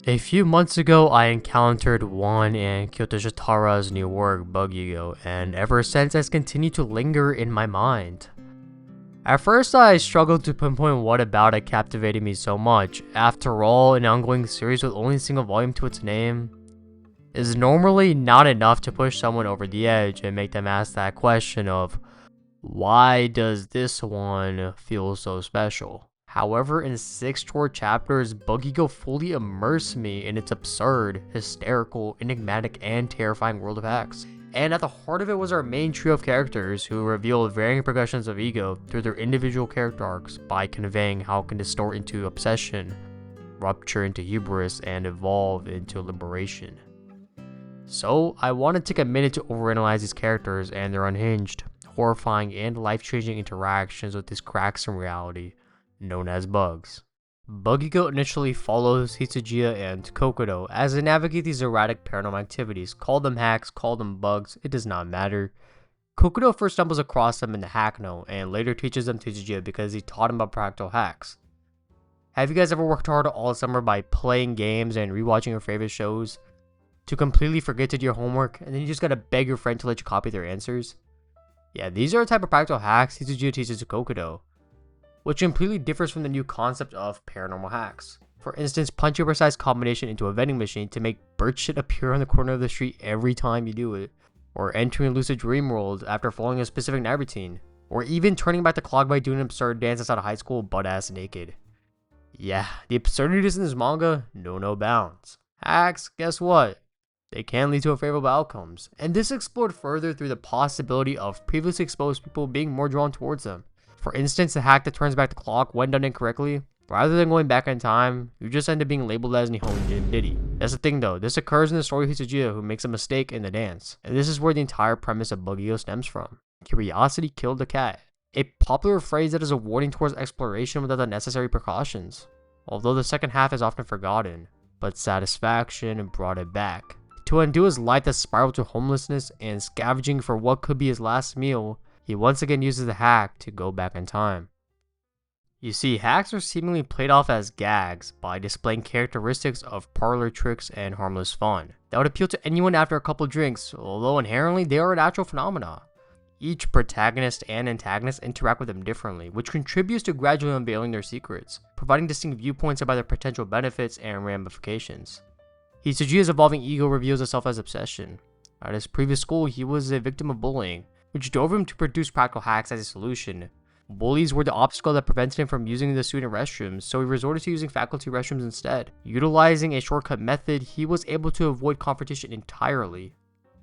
A few months ago, I encountered One and Kiyoto Shitara's new work, Bug Ego, and ever since has continued to linger in my mind. At first, I struggled to pinpoint what about it captivated me so much. After all, an ongoing series with only a single volume to its name is normally not enough to push someone over the edge and make them ask that question of, why does this one feel so special? However, in 6 short chapters, Bug Ego fully immersed me in its absurd, hysterical, enigmatic, and terrifying world of hacks. And at the heart of it was our main trio of characters who revealed varying progressions of ego through their individual character arcs by conveying how it can distort into obsession, rupture into hubris, and evolve into liberation. So, I want to take a minute to overanalyze these characters and their unhinged, horrifying, and life-changing interactions with these cracks in reality, known as bugs. Bug Ego initially follows Hitsujiya and Kokodo as they navigate these erratic paranormal activities. Call them hacks, call them bugs, it does not matter. Kokodo first stumbles across them in the Hackno and later teaches them to Hitsujiya because he taught him about practical hacks. Have you guys ever worked hard all summer by playing games and rewatching your favorite shows to completely forget to do your homework and then you just gotta beg your friend to let you copy their answers? Yeah, these are the type of practical hacks Hitsujiya teaches to Kokodo, which completely differs from the new concept of paranormal hacks. For instance, punching a precise combination into a vending machine to make bird shit appear on the corner of the street every time you do it, or entering a lucid dream world after following a specific night routine, or even turning back the clock by doing an absurd dance outside of high school butt-ass naked. Yeah, the absurdities in this manga know no bounds. Hacks, guess what? They can lead to favorable outcomes, and this is explored further through the possibility of previously exposed people being more drawn towards them. For instance, the hack that turns back the clock when done incorrectly, rather than going back in time, you just end up being labeled as Nihonjin and Diddy. That's the thing though, this occurs in the story of Hitsujiya who makes a mistake in the dance, and this is where the entire premise of Bug Ego stems from. Curiosity killed the cat. A popular phrase that is a warning towards exploration without the necessary precautions. Although the second half is often forgotten, but satisfaction brought it back. To undo his life that spiraled to homelessness and scavenging for what could be his last meal, he once again uses the hack to go back in time. You see, hacks are seemingly played off as gags by displaying characteristics of parlor tricks and harmless fun that would appeal to anyone after a couple drinks, although inherently they are a natural phenomena. Each protagonist and antagonist interact with them differently, which contributes to gradually unveiling their secrets, providing distinct viewpoints about their potential benefits and ramifications. Hitsujiya's evolving ego reveals itself as obsession. At his previous school, he was a victim of bullying, which drove him to produce practical hacks as a solution. Bullies were the obstacle that prevented him from using the student restrooms, so he resorted to using faculty restrooms instead. Utilizing a shortcut method, he was able to avoid confrontation entirely.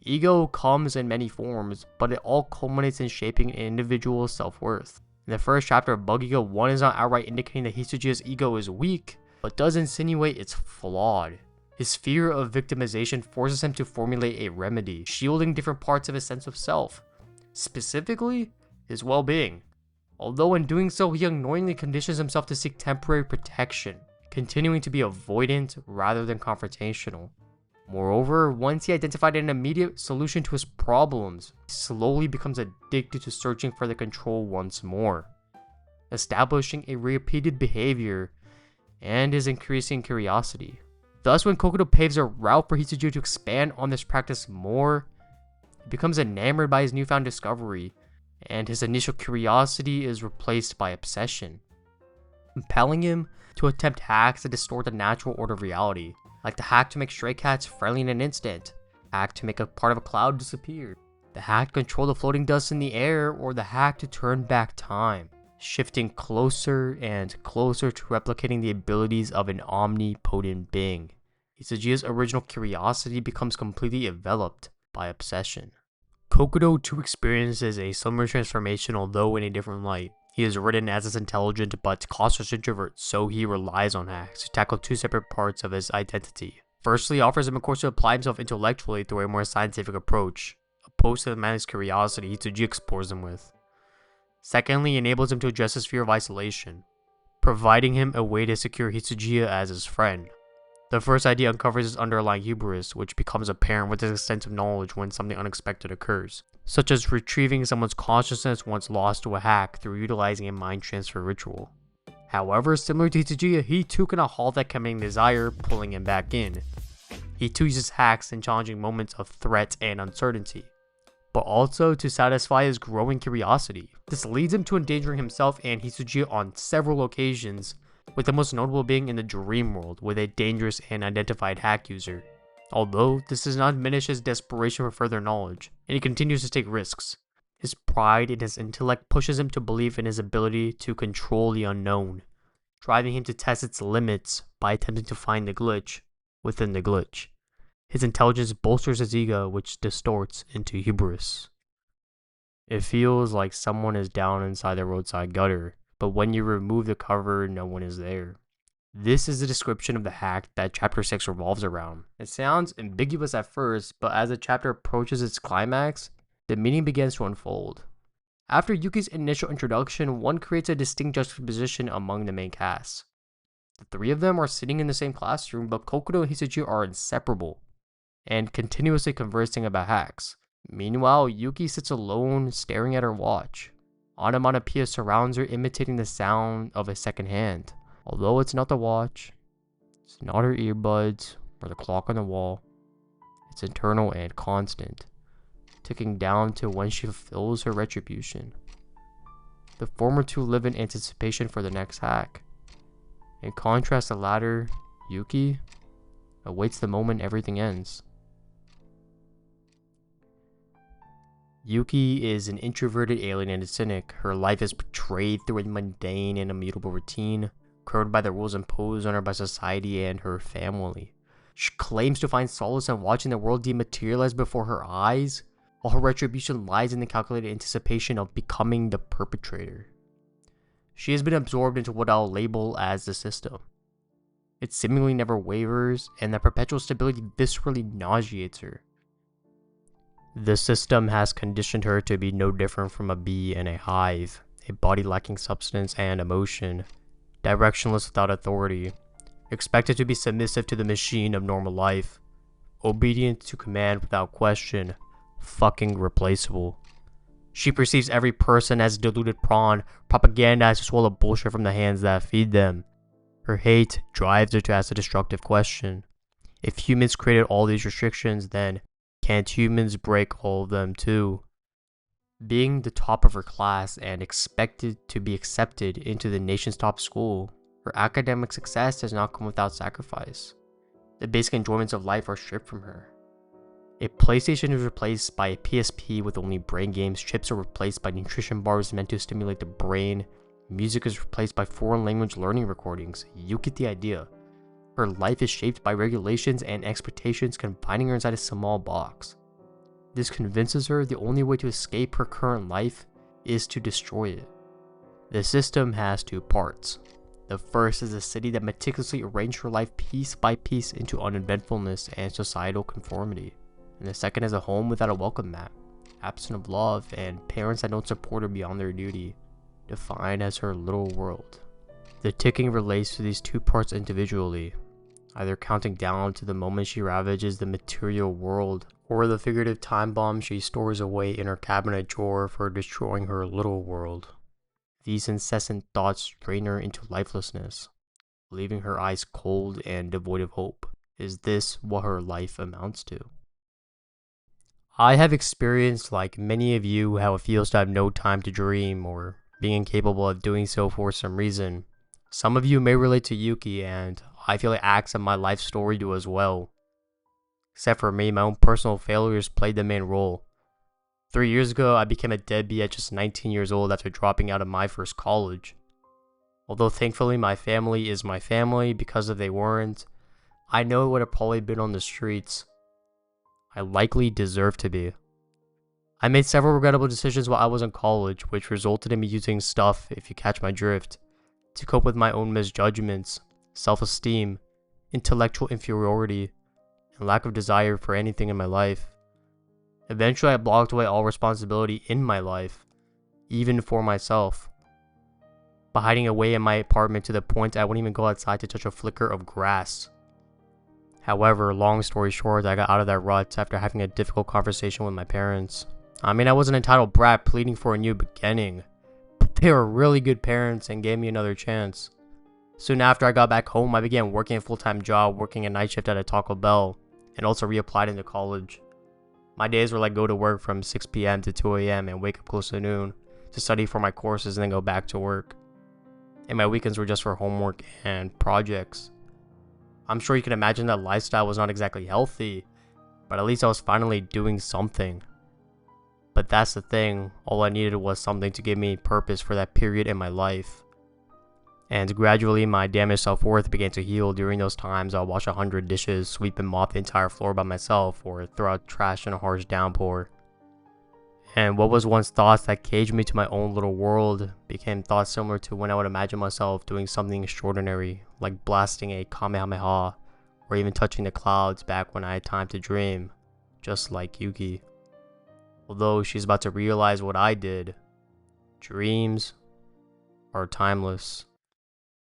Ego comes in many forms, but it all culminates in shaping an individual's self-worth. In the first chapter of Bug Ego, one is not outright indicating that Hitsujiya's ego is weak, but does insinuate it's flawed. His fear of victimization forces him to formulate a remedy, shielding different parts of his sense of self, specifically his well-being. Although in doing so, he unknowingly conditions himself to seek temporary protection, continuing to be avoidant rather than confrontational. Moreover, once he identified an immediate solution to his problems, he slowly becomes addicted to searching for the control once more, establishing a repeated behavior and his increasing curiosity. Thus, when Kokodo paves a route for Hitsujiya to expand on this practice more, he becomes enamored by his newfound discovery, and his initial curiosity is replaced by obsession, compelling him to attempt hacks that distort the natural order of reality, like the hack to make stray cats friendly in an instant, hack to make a part of a cloud disappear, the hack to control the floating dust in the air, or the hack to turn back time, shifting closer and closer to replicating the abilities of an omnipotent being. Hitsujiya's original curiosity becomes completely enveloped by obsession. Kokodo too experiences a similar transformation, although in a different light. He is written as an intelligent but cautious introvert, so he relies on hacks to tackle two separate parts of his identity. Firstly, he offers him a course to apply himself intellectually through a more scientific approach, opposed to the man's curiosity Hitsujiya explores him with. Secondly, enables him to address his fear of isolation, providing him a way to secure Hitsujiya as his friend. The first idea uncovers his underlying hubris, which becomes apparent with his extensive knowledge when something unexpected occurs, such as retrieving someone's consciousness once lost to a hack through utilizing a mind transfer ritual. However, similar to Hitsujiya, he too cannot halt that coming desire, pulling him back in. He too uses hacks in challenging moments of threat and uncertainty, but also to satisfy his growing curiosity. This leads him to endangering himself and Hitsujiya on several occasions, with the most notable being in the dream world with a dangerous and identified hack user. Although, this does not diminish his desperation for further knowledge, and he continues to take risks. His pride in his intellect pushes him to believe in his ability to control the unknown, driving him to test its limits by attempting to find the glitch within the glitch. His intelligence bolsters his ego, which distorts into hubris. It feels like someone is down inside the roadside gutter, but when you remove the cover, no one is there. This is the description of the hack that Chapter 6 revolves around. It sounds ambiguous at first, but as the chapter approaches its climax, the meaning begins to unfold. After Yuki's initial introduction, one creates a distinct juxtaposition among the main cast. The three of them are sitting in the same classroom, but Kokoro and Hitsujiya are inseparable and continuously conversing about hacks. Meanwhile, Yuki sits alone, staring at her watch. Onomatopoeia surrounds her, imitating the sound of a second hand. Although it's not the watch, it's not her earbuds, or the clock on the wall, it's internal and constant, ticking down to when she fulfills her retribution. The former two live in anticipation for the next hack. In contrast, the latter, Yuki, awaits the moment everything ends. Yuki is an introverted, alienated cynic. Her life is portrayed through a mundane and immutable routine, curved by the rules imposed on her by society and her family. She claims to find solace in watching the world dematerialize before her eyes, while her retribution lies in the calculated anticipation of becoming the perpetrator. She has been absorbed into what I'll label as the system. It seemingly never wavers, and that perpetual stability viscerally nauseates her. The system has conditioned her to be no different from a bee in a hive, a body lacking substance and emotion, directionless without authority, expected to be submissive to the machine of normal life, obedient to command without question, fucking replaceable. She perceives every person as a deluded prawn, propagandized to swallow bullshit from the hands that feed them. Her hate drives her to ask a destructive question. If humans created all these restrictions, then can't humans break all of them too? Being the top of her class and expected to be accepted into the nation's top school, her academic success does not come without sacrifice. The basic enjoyments of life are stripped from her. A PlayStation is replaced by a PSP with only brain games, chips are replaced by nutrition bars meant to stimulate the brain, music is replaced by foreign language learning recordings. You get the idea. Her life is shaped by regulations and expectations confining her inside a small box. This convinces her the only way to escape her current life is to destroy it. The system has two parts. The first is a city that meticulously arranged her life piece by piece into uneventfulness and societal conformity. And the second is a home without a welcome mat, absent of love, and parents that don't support her beyond their duty, defined as her little world. The ticking relates to these two parts individually, either counting down to the moment she ravages the material world, or the figurative time bomb she stores away in her cabinet drawer for destroying her little world. These incessant thoughts drain her into lifelessness, leaving her eyes cold and devoid of hope. Is this what her life amounts to? I have experienced, like many of you, how it feels to have no time to dream or being incapable of doing so for some reason. Some of you may relate to Yuki, and I feel like acts of my life story do as well. Except for me, my own personal failures played the main role. 3 years ago, I became a deadbeat at just 19 years old after dropping out of my first college. Although thankfully my family is my family, because if they weren't, I know it would have probably been on the streets. I likely deserve to be. I made several regrettable decisions while I was in college, which resulted in me using stuff, if you catch my drift, to cope with my own misjudgments, self-esteem, intellectual inferiority, and lack of desire for anything in my life. Eventually, I blocked away all responsibility in my life, even for myself, by hiding away in my apartment to the point I wouldn't even go outside to touch a flicker of grass. However, long story short, I got out of that rut after having a difficult conversation with my parents. I mean, I was an entitled brat pleading for a new beginning, but they were really good parents and gave me another chance. Soon after I got back home, I began working a full-time job, working a night shift at a Taco Bell, and also reapplied into college. My days were like go to work from 6 p.m. to 2 a.m. and wake up close to noon to study for my courses and then go back to work. And my weekends were just for homework and projects. I'm sure you can imagine that lifestyle was not exactly healthy, but at least I was finally doing something. But that's the thing, all I needed was something to give me purpose for that period in my life. And gradually my damaged self-worth began to heal. During those times I'll wash 100 dishes, sweep and mop the entire floor by myself, or throw out trash in a harsh downpour. And what was once thoughts that caged me to my own little world became thoughts similar to when I would imagine myself doing something extraordinary, like blasting a Kamehameha, or even touching the clouds back when I had time to dream, just like Yuki. Although she's about to realize what I did, dreams are timeless.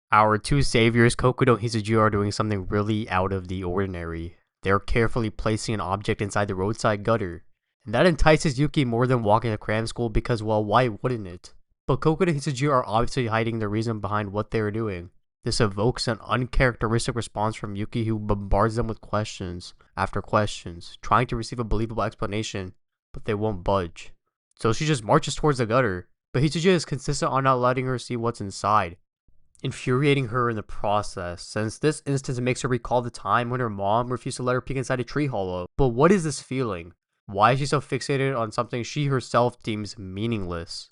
Our two saviors, Kokudo and Hisaji, are doing something really out of the ordinary. They're carefully placing an object inside the roadside gutter, and that entices Yuki more than walking to cram school because, well, why wouldn't it? But Kokudo and Hisaji are obviously hiding the reason behind what they're doing. This evokes an uncharacteristic response from Yuki, who bombards them with questions after questions, trying to receive a believable explanation, but they won't budge. So she just marches towards the gutter, but Hisaji is consistent on not letting her see what's inside, infuriating her in the process, since this instance makes her recall the time when her mom refused to let her peek inside a tree hollow. But what is this feeling? Why is she so fixated on something she herself deems meaningless?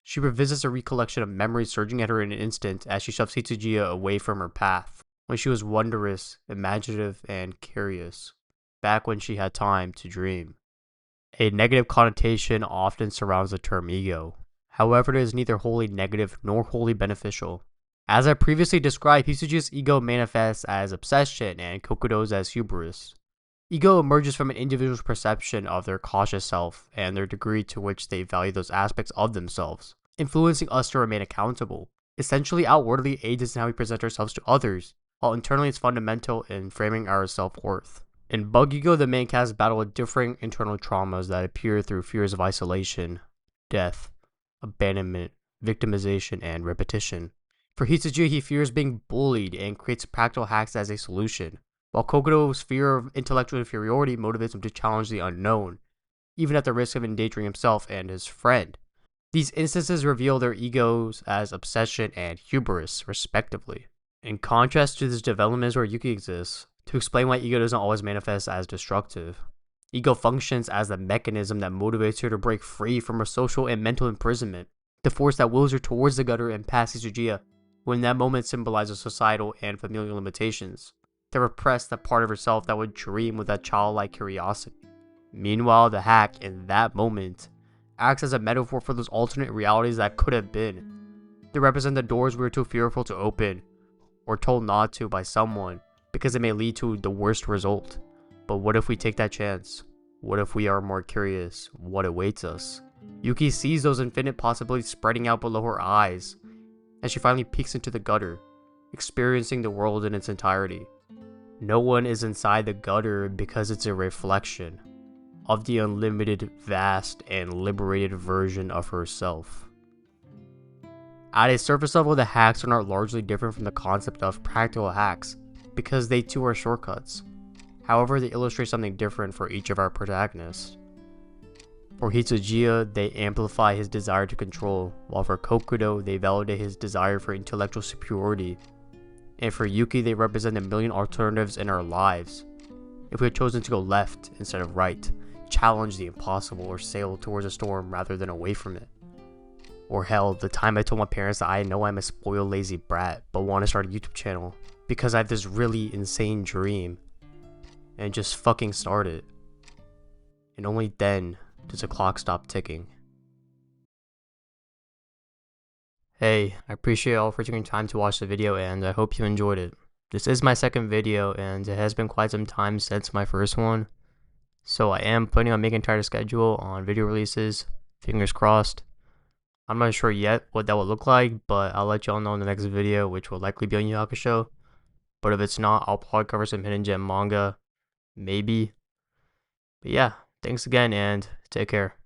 She revisits a recollection of memories surging at her in an instant as she shoves Hitsujiya away from her path, when she was wondrous, imaginative, and curious, back when she had time to dream. A negative connotation often surrounds the term ego. However, it is neither wholly negative nor wholly beneficial. As I previously described, Hitsuji's ego manifests as obsession and Kokudo's as hubris. Ego emerges from an individual's perception of their cautious self and their degree to which they value those aspects of themselves, influencing us to remain accountable. Essentially, outwardly aids us in how we present ourselves to others, while internally it's fundamental in framing our self-worth. In Bug Ego, the main cast battle with differing internal traumas that appear through fears of isolation, death, abandonment, victimization, and repetition. For Hitsuji, he fears being bullied and creates practical hacks as a solution, while Kokudo's fear of intellectual inferiority motivates him to challenge the unknown, even at the risk of endangering himself and his friend. These instances reveal their egos as obsession and hubris, respectively. In contrast to this development is where Yuki exists, to explain why ego doesn't always manifest as destructive. Ego functions as the mechanism that motivates her to break free from her social and mental imprisonment, the force that wills her towards the gutter and past Hitsujiya, when that moment symbolizes societal and familial limitations, that repress that part of herself that would dream with that childlike curiosity. Meanwhile, the hack, in that moment, acts as a metaphor for those alternate realities that could have been. They represent the doors we were too fearful to open, or told not to by someone, because it may lead to the worst result. But what if we take that chance? What if we are more curious? What awaits us? Yuki sees those infinite possibilities spreading out below her eyes, and she finally peeks into the gutter, experiencing the world in its entirety. No one is inside the gutter because it's a reflection of the unlimited, vast, and liberated version of herself. At a surface level, the hacks are not largely different from the concept of practical hacks, because they too are shortcuts. However, they illustrate something different for each of our protagonists. For Hitsujiya, they amplify his desire to control, while for Kokudo, they validate his desire for intellectual superiority. And for Yuki, they represent a million alternatives in our lives. If we had chosen to go left instead of right, challenge the impossible, or sail towards a storm rather than away from it. Or hell, the time I told my parents that I know I'm a spoiled lazy brat, but want to start a YouTube channel because I have this really insane dream, and just fucking start it. And only then does the clock stop ticking. Hey, I appreciate y'all for taking time to watch the video, and I hope you enjoyed it. This is my second video, and it has been quite some time since my first one, so I am planning on making a tighter schedule on video releases, fingers crossed. I'm not sure yet what that will look like, but I'll let y'all know in the next video, which will likely be on Yu Hakusho. But if it's not, I'll probably cover some hidden gem manga, maybe. But yeah, thanks again, and take care.